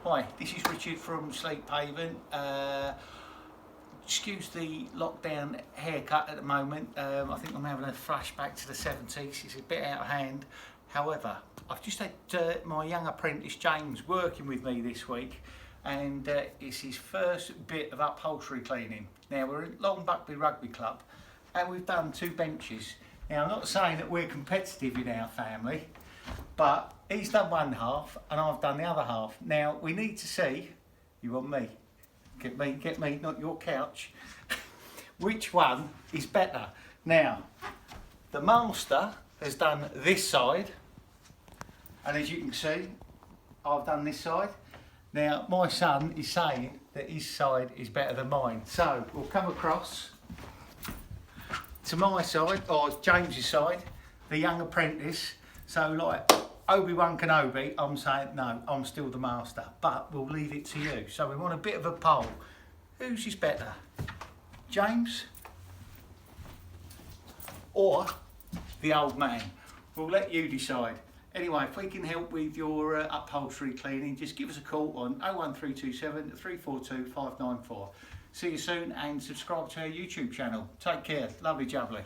Hi, this is Richard from Sleep Haven. Excuse the lockdown haircut at the moment. I think I'm having a flashback to the 70s. It's a bit out of hand. However, I've just had my young apprentice James working with me this week, and it's his first bit of upholstery cleaning. Now, we're at Long Buckby Rugby Club and we've done 2 benches. Now, I'm not saying that we're competitive in our family, but he's done one half and I've done the other half. Now, we need to see, you want me, get me, not your couch, which one is better. Now, the master has done this side, and as you can see, I've done this side. Now, my son is saying that his side is better than mine. So, we'll come across to my side, or James's side, the young apprentice. So, like Obi-Wan Kenobi, I'm saying, no, I'm still the master, but we'll leave it to you. So, we want a bit of a poll. Whose is better? James or the old man? We'll let you decide. Anyway, if we can help with your upholstery cleaning, just give us a call on 01327 342 594. See you soon and subscribe to our YouTube channel. Take care. Lovely jubbly.